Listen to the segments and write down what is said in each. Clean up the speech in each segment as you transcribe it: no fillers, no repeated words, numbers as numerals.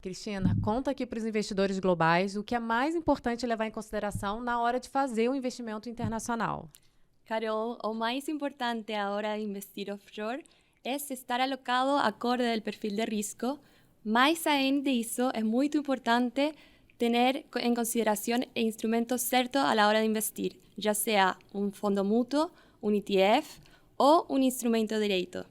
Cristina, conta aqui para os investidores globais o que é mais importante levar em consideração na hora de fazer um investimento internacional. Carol, o mais importante a hora de investir offshore es estar alocado acorde al perfil de riesgo. Más allá de eso, es muy importante tener en consideración el instrumento cierto a la hora de investir, ya sea un fondo mutuo, un ETF o un instrumento direito.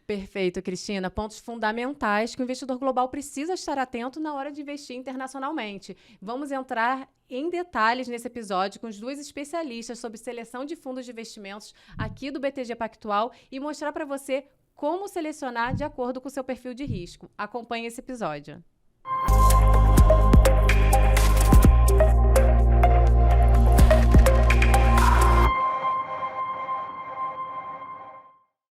Perfeito, Cristina. Pontos fundamentais que o investidor global precisa estar atento na hora de investir internacionalmente. Vamos entrar em detalhes nesse episódio com os dois especialistas sobre seleção de fundos de investimentos aqui do BTG Pactual e mostrar para você como selecionar de acordo com o seu perfil de risco. Acompanhe esse episódio.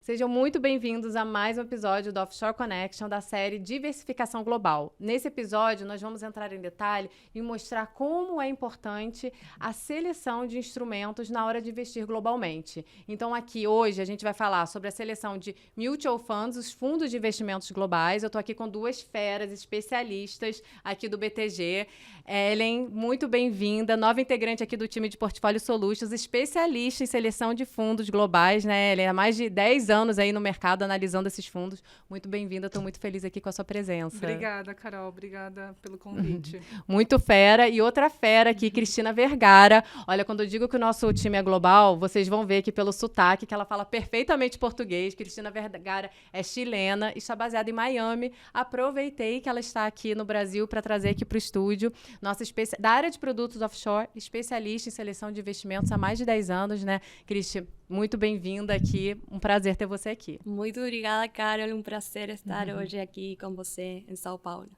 Sejam muito bem-vindos a mais um episódio do Offshore Connection da série Diversificação Global. Nesse episódio, nós vamos entrar em detalhe e mostrar como é importante a seleção de instrumentos na hora de investir globalmente. Então, aqui hoje a gente vai falar sobre a seleção de mutual funds, os fundos de investimentos globais. Eu estou aqui com duas feras especialistas aqui do BTG. Ellen, muito bem-vinda, nova integrante aqui do time de Portfólio Solutions, especialista em seleção de fundos globais, né, Ellen? Há mais de 10 anos aí no mercado analisando esses fundos. Muito bem-vinda, estou muito feliz aqui com a sua presença. Obrigada, Carol. Obrigada pelo convite. Muito fera. E outra fera aqui, Cristina Vergara. Olha, quando eu digo que o nosso time é global, vocês vão ver aqui pelo sotaque que ela fala perfeitamente português. Cristina Vergara é chilena e está baseada em Miami. Aproveitei que ela está aqui no Brasil para trazer aqui para o estúdio. Nossa da área de produtos offshore, especialista em seleção de investimentos há mais de 10 anos, né, Cristina? Muito bem-vinda aqui, um prazer ter você aqui. Muito obrigada, Carol, um prazer estar hoje aqui com você em São Paulo.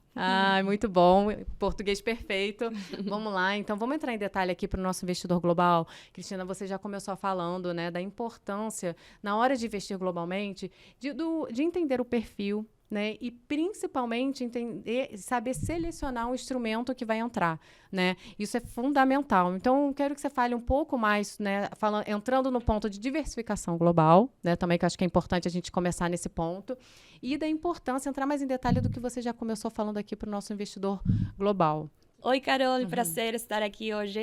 Muito bom, português perfeito. Vamos lá, então vamos entrar em detalhe aqui para o nosso investidor global. Cristina, você já começou falando, né, da importância, na hora de investir globalmente, de entender o perfil, né? E principalmente saber selecionar um instrumento que vai entrar, né? Isso é fundamental. Então, quero que você fale um pouco mais, né? Entrando no ponto de diversificação global, né? Também que eu acho que é importante a gente começar nesse ponto. E da importância, entrar mais em detalhe do que você já começou falando aqui para o nosso investidor global. Oi, Carol, prazer estar aqui hoje.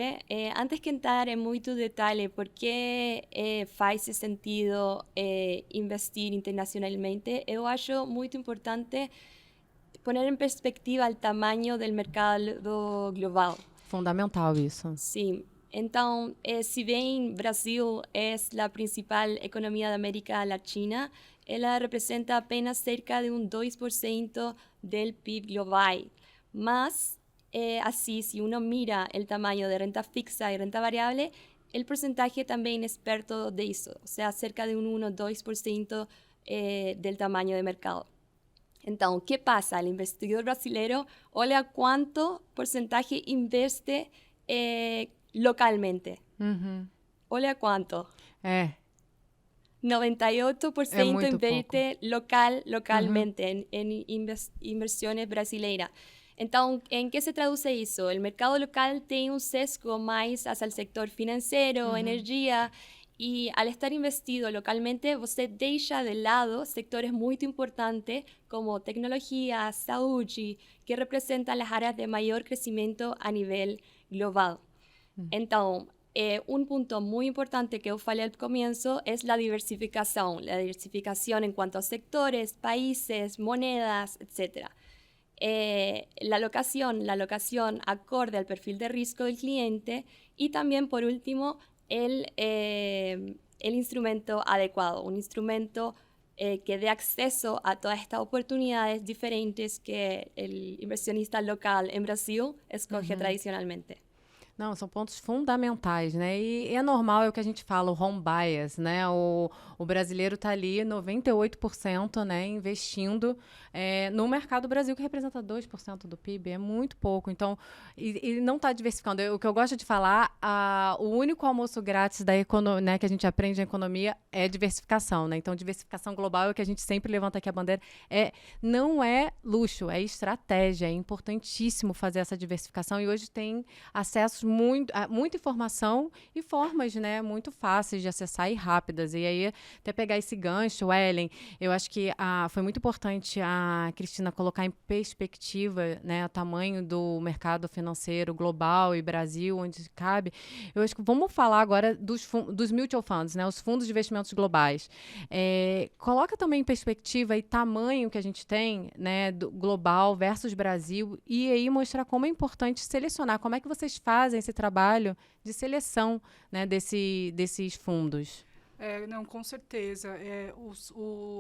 Antes que entrar em muito detalhe, por que faz sentido investir internacionalmente, eu acho muito importante poner em perspectiva o tamanho do mercado global. Fundamental isso. Sim. Então, se bem Brasil é a principal economia da América Latina, ela representa apenas cerca de 2% do PIB global. Mas así, si uno mira el tamaño de renta fixa y renta variable, el porcentaje también es perto de eso, o sea, cerca de un 1-2% del tamaño de mercado. Entonces, ¿qué pasa? El investidor brasileño, olha cuánto porcentaje investe localmente. Olha cuánto. 98% investe localmente en inversiones brasileiras. Então, em que se traduz isso? O mercado local tem um sesgo mais hacia o sector financeiro, energia, e ao estar investido localmente, você deixa de lado sectores muito importantes como tecnologia, saúde, que representam as áreas de maior crescimento a nível global. Então, um ponto muito importante que eu falei al comienzo es la diversificación en cuanto a sectores, países, monedas, etc. La alocación acorde al perfil de riesgo del cliente y también, por último, el instrumento adecuado, un instrumento que dé acceso a todas estas oportunidades diferentes que el inversionista local en Brasil escoge tradicionalmente. Não, são pontos fundamentais, né? E é normal, é o que a gente fala, o home bias, né? O brasileiro está ali 98%, né, investindo no mercado do Brasil, que representa 2% do PIB, é muito pouco. Então, e não está diversificando. O que eu gosto de falar, o único almoço grátis da economia, né, que a gente aprende na economia é diversificação, né? Então, diversificação global é o que a gente sempre levanta aqui a bandeira. Não é luxo, é estratégia, é importantíssimo fazer essa diversificação e hoje tem acessos muita informação e formas, né, muito fáceis de acessar e rápidas. E aí, até pegar esse gancho, Ellen, eu acho que foi muito importante a Cristina colocar em perspectiva, né, o tamanho do mercado financeiro global e Brasil, onde cabe. Eu acho que vamos falar agora dos mutual funds, né, os fundos de investimentos globais. Coloca também em perspectiva e tamanho que a gente tem, né, do global versus Brasil, e aí mostrar como é importante selecionar, como é que vocês fazem esse trabalho de seleção, né, desses fundos. Não, com certeza.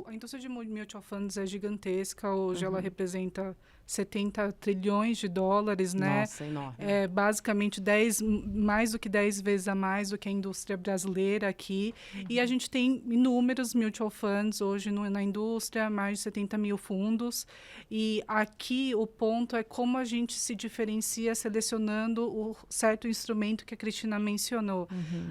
A indústria de mutual funds é gigantesca. Hoje ela representa 70 trilhões de dólares, né? Nossa, enorme. Basicamente mais do que 10 vezes a mais do que a indústria brasileira aqui. E a gente tem inúmeros mutual funds hoje na indústria, mais de 70 mil fundos. E aqui o ponto é como a gente se diferencia selecionando o certo instrumento que a Cristina mencionou.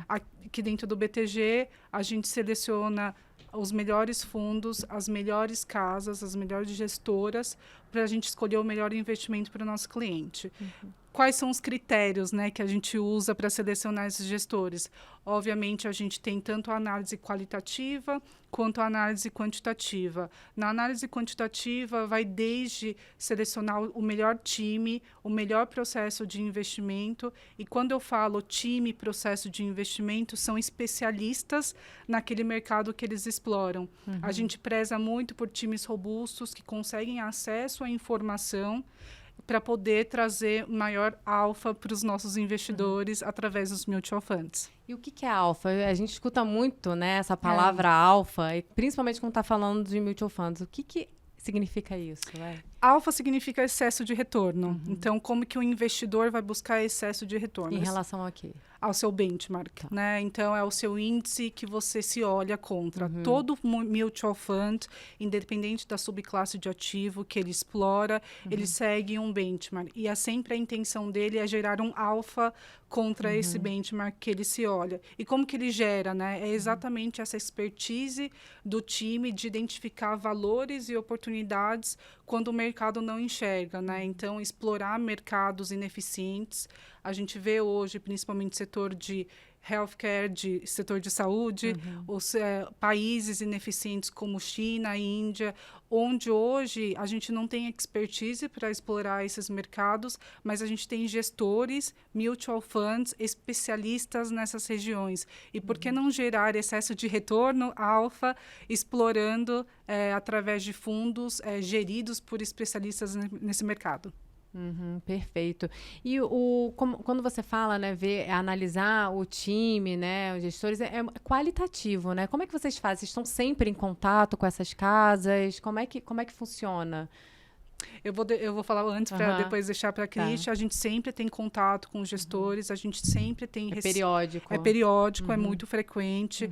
Aqui dentro do BTG, a gente seleciona os melhores fundos, as melhores casas, as melhores gestoras, para a gente escolher o melhor investimento para o nosso cliente. Quais são os critérios, né, que a gente usa para selecionar esses gestores? Obviamente, a gente tem tanto a análise qualitativa quanto a análise quantitativa. Na análise quantitativa, vai desde selecionar o melhor time, o melhor processo de investimento. E quando eu falo time e processo de investimento, são especialistas naquele mercado que eles exploram. A gente preza muito por times robustos que conseguem acesso à informação para poder trazer maior alfa para os nossos investidores através dos mutual funds. E o que é alfa? A gente escuta muito, né, essa palavra alfa, e principalmente quando está falando de mutual funds. O que significa isso? Alfa significa excesso de retorno. Então, como que o investidor vai buscar excesso de retorno? Em relação a quê? Ao seu benchmark, né? Então, é o seu índice que você se olha contra. Todo mutual fund, independente da subclasse de ativo que ele explora, ele segue um benchmark. E sempre a intenção dele é gerar um alfa contra esse benchmark que ele se olha. E como que ele gera, né? É exatamente essa expertise do time de identificar valores e oportunidades quando o mercado não enxerga, né? Então, explorar mercados ineficientes. A gente vê hoje, principalmente setor de healthcare, setor de saúde, os países ineficientes como China e Índia, onde hoje a gente não tem expertise para explorar esses mercados, mas a gente tem gestores, mutual funds, especialistas nessas regiões. E por que não gerar excesso de retorno alfa, explorando através de fundos geridos por especialistas nesse mercado? Perfeito. E quando você fala, né, analisar o time, né, os gestores, é qualitativo, né? Como é que vocês fazem? Vocês estão sempre em contato com essas casas? Como é que funciona? Eu vou falar antes para depois deixar para a Cris. Tá. A gente sempre tem contato com os gestores, a gente sempre tem... periódico. É periódico, é muito frequente.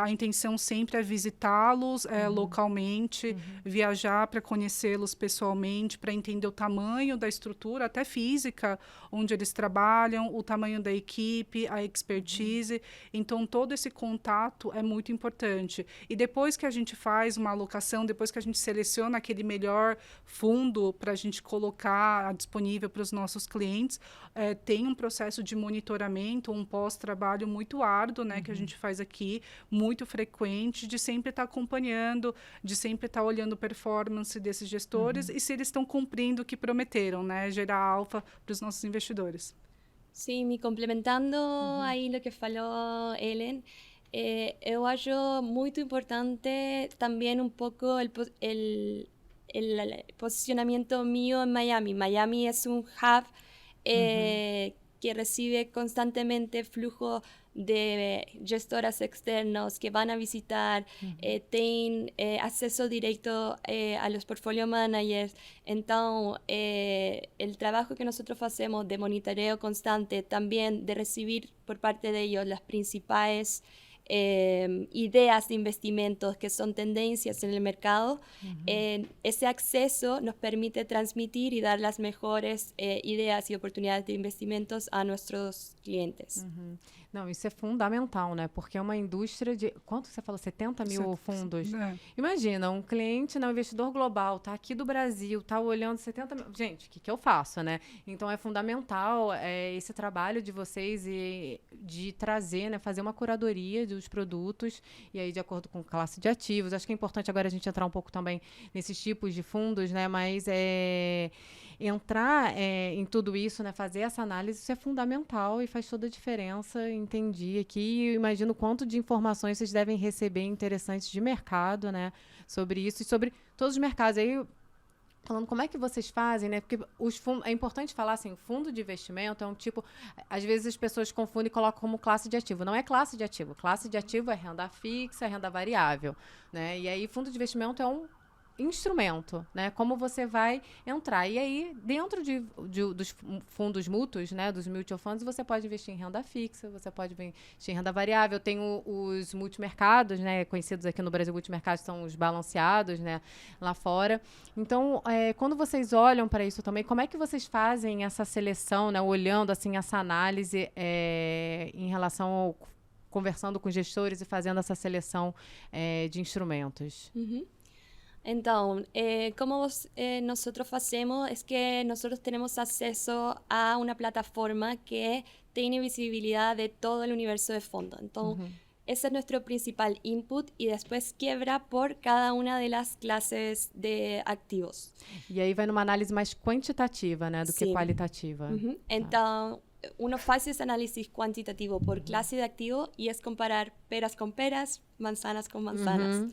A intenção sempre é visitá-los localmente, viajar para conhecê-los pessoalmente, para entender o tamanho da estrutura, até física, onde eles trabalham, o tamanho da equipe, a expertise. Então, todo esse contato é muito importante. E depois que a gente faz uma alocação, depois que a gente seleciona aquele melhor fundo para a gente colocar disponível para os nossos clientes, tem um processo de monitoramento, um pós-trabalho muito árduo, né, que a gente faz aqui, muito frequente, de sempre estar acompanhando, de sempre estar olhando a performance desses gestores e se eles estão cumprindo o que prometeram, né, gerar alfa para os nossos investidores. Sim, me complementando aí o que falou Ellen, eu acho muito importante também um pouco el posicionamiento mío en Miami. Miami es un hub que recibe constantemente flujo de gestoras externos que van a visitar, tienen acceso directo a los portfolio managers. Entonces, el trabajo que nosotros hacemos de monitoreo constante, también de recibir por parte de ellos las principales ideas de investimentos que son tendencias en el mercado, ese acceso nos permite transmitir y dar las mejores ideas y oportunidades de investimentos a nuestros clientes. Não, isso é fundamental, né? Porque é uma indústria de... Quanto você falou? 70 mil fundos? Imagina, um cliente, um investidor global, tá aqui do Brasil, tá olhando 70 mil... Gente, o que eu faço, né? Então, é fundamental esse trabalho de vocês e de trazer, né? Fazer uma curadoria dos produtos e aí de acordo com classe de ativos. Acho que é importante agora a gente entrar um pouco também nesses tipos de fundos, né? Mas entrar em tudo isso, né? Fazer essa análise, isso é fundamental e faz toda a diferença. Entendi aqui. Imagino quanto de informações vocês devem receber interessantes de mercado, né? Sobre isso e sobre todos os mercados. Aí, falando como é que vocês fazem, né? Porque os fundos, é importante falar assim, fundo de investimento é um tipo... Às vezes as pessoas confundem e colocam como classe de ativo. Não é classe de ativo. Classe de ativo é renda fixa, renda variável, né? E aí, fundo de investimento é um instrumento, né? Como você vai entrar. E aí, dentro dos fundos mútuos, né? Dos mutual funds, você pode investir em renda fixa, você pode investir em renda variável. Tem os multimercados, né? Conhecidos aqui no Brasil, multimercados são os balanceados, né? Lá fora. Então, quando vocês olham para isso também, como é que vocês fazem essa seleção, né? Olhando, assim, essa análise em relação ao... Conversando com gestores e fazendo essa seleção de instrumentos? Entonces, como nosotros hacemos es que nosotros tenemos acceso a una plataforma que tiene visibilidad de todo el universo de fondos. Entonces, ese es nuestro principal input y después quiebra por cada una de las clases de activos. E aí vai numa análise mais quantitativa, né, do que qualitativa. Entonces, uno hace ese análisis cuantitativo por clase de activo y es comparar peras con peras, manzanas con manzanas.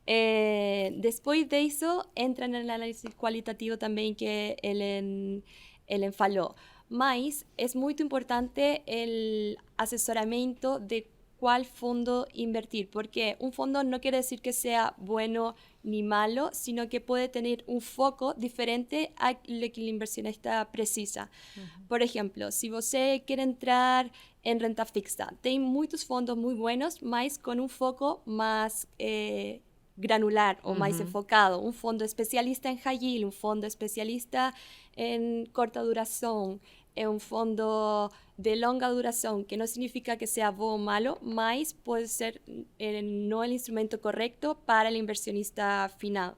Después de eso entra en el análisis cualitativo también que él falou. Mas es muy importante el asesoramiento de cuál fondo invertir, porque un fondo no quiere decir que sea bueno ni malo, sino que puede tener un foco diferente a lo que el inversionista precisa. Por ejemplo, si você quiere entrar en renta fixa, hay muchos fondos muy buenos, mas con un foco más granular o más enfocado, un fondo especialista en high yield, un fondo especialista en corta duración, un fondo de longa duración, que no significa que sea bueno o malo, mas puede ser no el instrumento correcto para el inversionista final.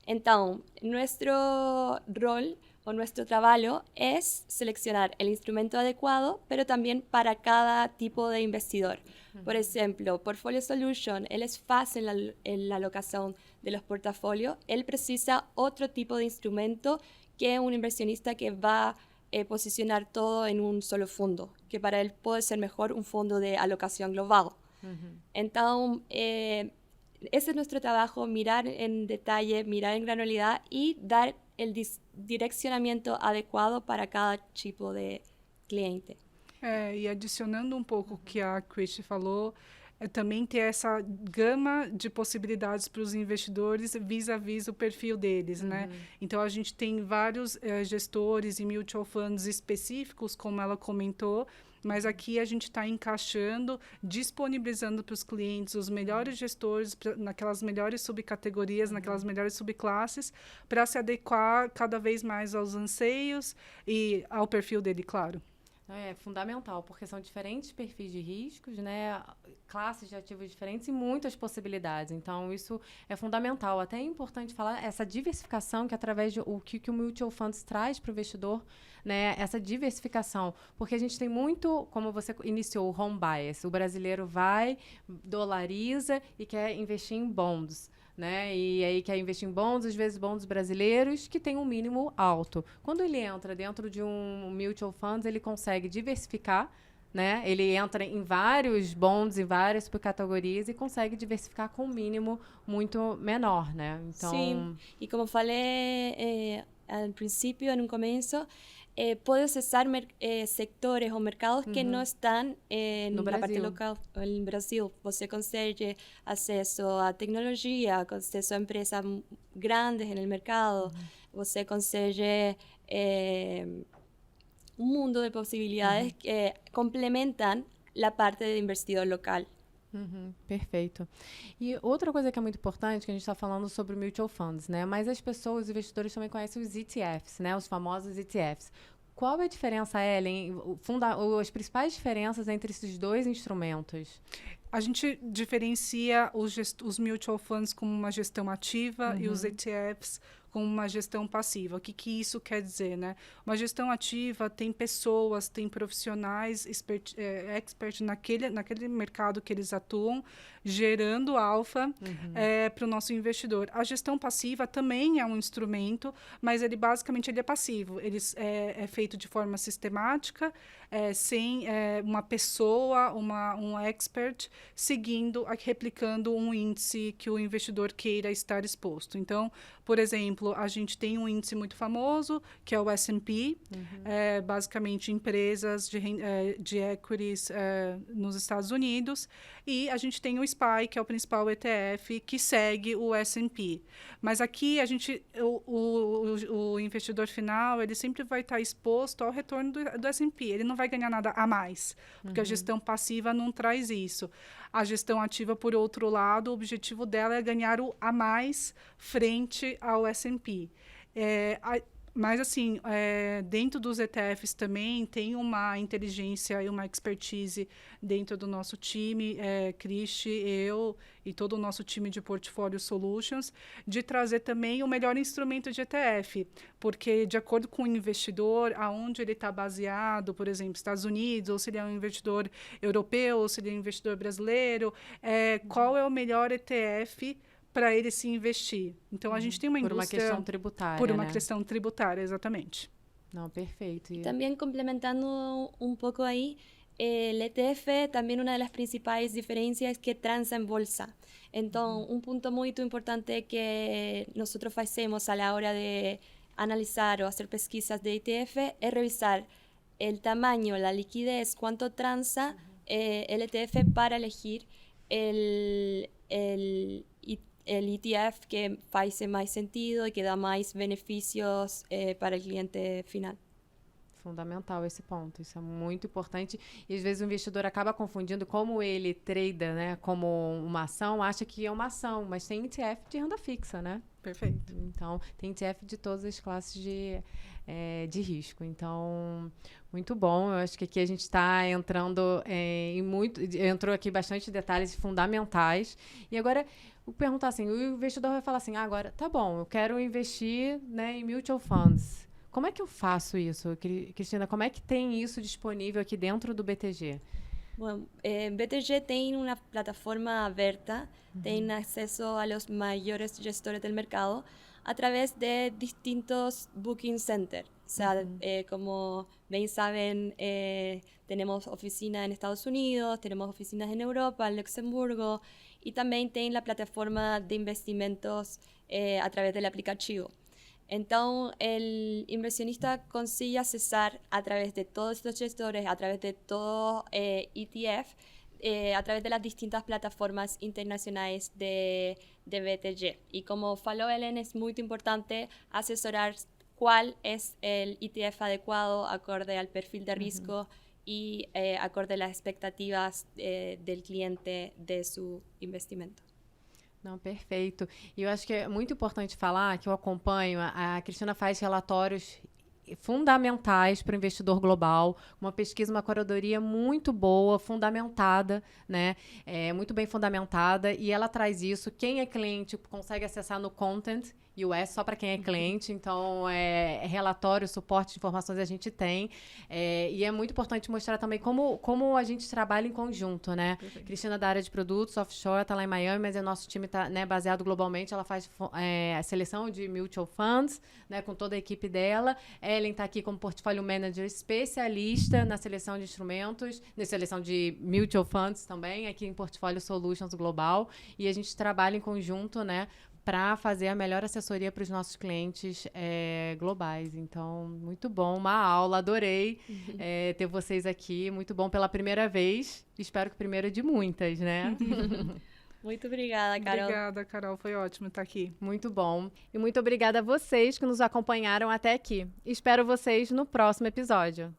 Entonces, nuestro rol o nuestro trabajo es seleccionar el instrumento adecuado, pero también para cada tipo de investidor. Por ejemplo, Portfolio Solution, él es fácil en la alocación de los portafolios, él precisa otro tipo de instrumento que un inversionista que va a posicionar todo en un solo fondo, que para él puede ser mejor un fondo de alocación global. Entonces, ese es nuestro trabajo, mirar en detalle, mirar en granularidad y dar el direccionamento adequado para cada tipo de cliente. E adicionando um pouco o que a Christy falou, também ter essa gama de possibilidades para os investidores vis-à-vis o perfil deles, né? Então, a gente tem vários gestores e mutual funds específicos, como ela comentou, mas aqui a gente está encaixando, disponibilizando para os clientes os melhores gestores naquelas melhores subcategorias, naquelas melhores subclasses, para se adequar cada vez mais aos anseios e ao perfil dele, claro. É fundamental, porque são diferentes perfis de riscos, né? Classes de ativos diferentes e muitas possibilidades. Então, isso é fundamental. Até é importante falar essa diversificação que através de o que o Mutual Funds traz para o investidor, né? Essa diversificação. Porque a gente tem muito, como você iniciou, o home bias. O brasileiro vai, dolariza e quer investir em bonds, né? E aí quer investir em bonds, às vezes bonds brasileiros, que tem um mínimo alto. Quando ele entra dentro de um mutual funds, ele consegue diversificar, né? Ele entra em vários bonds, em várias subcategorias e consegue diversificar com um mínimo muito menor, né? Então... Sim, e como falei al princípio, no começo, puede acessar sectores ou mercados que não estão na parte local. No Brasil, você consegue acesso a tecnologia, acesso a empresas grandes no mercado, você consegue un mundo de posibilidades que complementan la parte de investidor local. Perfeito. E outra coisa que é muito importante, que a gente está falando sobre mutual funds, né? Mas as pessoas, os investidores também conhecem os ETFs, né? Os famosos ETFs. Qual é a diferença, Ellen? As principais diferenças entre esses dois instrumentos? A gente diferencia os mutual funds como uma gestão ativa e os ETFs como uma gestão passiva. O que isso quer dizer, né? Uma gestão ativa tem pessoas, tem profissionais expert naquele mercado que eles atuam, gerando alfa para o nosso investidor. A gestão passiva também é um instrumento, mas ele basicamente é passivo. Ele é feito de forma sistemática, sem uma pessoa, um expert, replicando um índice que o investidor queira estar exposto. Então, por exemplo, a gente tem um índice muito famoso, que é o S&P, basicamente empresas de equities nos Estados Unidos, e a gente tem o SPY, que é o principal ETF, que segue o S&P. Mas aqui, o investidor final, ele sempre vai estar exposto ao retorno do S&P. Ele não vai ganhar nada a mais, porque a gestão passiva não traz isso. A gestão ativa, por outro lado, o objetivo dela é ganhar o a mais frente ao S&P. Mas, assim, dentro dos ETFs também tem uma inteligência e uma expertise dentro do nosso time, Cristi, eu e todo o nosso time de Portfolio Solutions, de trazer também o melhor instrumento de ETF, porque de acordo com o investidor, aonde ele está baseado, por exemplo, Estados Unidos, ou se ele é um investidor europeu, ou se ele é um investidor brasileiro, qual é o melhor ETF para ele se investir. Então, a gente tem uma indústria... Por uma questão tributária, Por uma questão tributária, exatamente. Não, perfeito. También complementando un poco ahí, el ETF también una de las principales diferencias es que transa en bolsa. Entonces, un punto muy importante que nosotros hacemos a la hora de analizar o hacer pesquisas de ETF es revisar el tamaño, la liquidez, cuánto transa el ETF para elegir el ETF que hace más sentido y que da más beneficios para el cliente final. Fundamental esse ponto, isso é muito importante. E às vezes o investidor acaba confundindo como ele trada, né, como uma ação, acha que é uma ação, mas tem ETF de renda fixa, né? Perfeito. Então, tem ETF de todas as classes de risco. Então, muito bom. Eu acho que aqui a gente está entrando entrou aqui bastante detalhes fundamentais. E agora, eu perguntar assim, o investidor vai falar assim, agora, tá bom, eu quero investir, né, em mutual funds. Como é que eu faço isso, Cristina? Como é que tem isso disponível aqui dentro do BTG? Bueno, BTG tiene una plataforma abierta, tiene acceso a los mayores gestores del mercado a través de distintos booking centers. O sea, como bien saben, tenemos oficinas en Estados Unidos, tenemos oficinas en Europa, en Luxemburgo, y también tienen la plataforma de investimentos a través del aplicativo. Entonces, el inversionista consigue accesar a través de todos estos gestores, a través de todo ETF, a través de las distintas plataformas internacionales de BTG. Y como faló Ellen, es muy importante asesorar cuál es el ETF adecuado, acorde al perfil de riesgo y acorde a las expectativas del cliente de su investimento. Não, perfeito. E eu acho que é muito importante falar que eu acompanho, a Cristina faz relatórios fundamentais para o investidor global, uma pesquisa, uma curadoria muito boa, fundamentada, né? Muito bem fundamentada, e ela traz isso. Quem é cliente consegue acessar no Content US, só para quem é cliente, então relatório, suporte de informações a gente tem, e é muito importante mostrar também como a gente trabalha em conjunto, né? Perfeito. Cristina da área de produtos, offshore, está lá em Miami, mas o nosso time está, né, baseado globalmente, ela faz a seleção de mutual funds, né, com toda a equipe dela. Ellen está aqui como portfólio manager especialista na seleção de instrumentos, na seleção de mutual funds também, aqui em Portfolio Solutions Global, e a gente trabalha em conjunto, né, para fazer a melhor assessoria para os nossos clientes globais. Então, muito bom, uma aula, adorei ter vocês aqui, muito bom pela primeira vez, espero que primeira de muitas, né? Muito obrigada, Carol. Obrigada, Carol, foi ótimo estar aqui. Muito bom. E muito obrigada a vocês que nos acompanharam até aqui. Espero vocês no próximo episódio.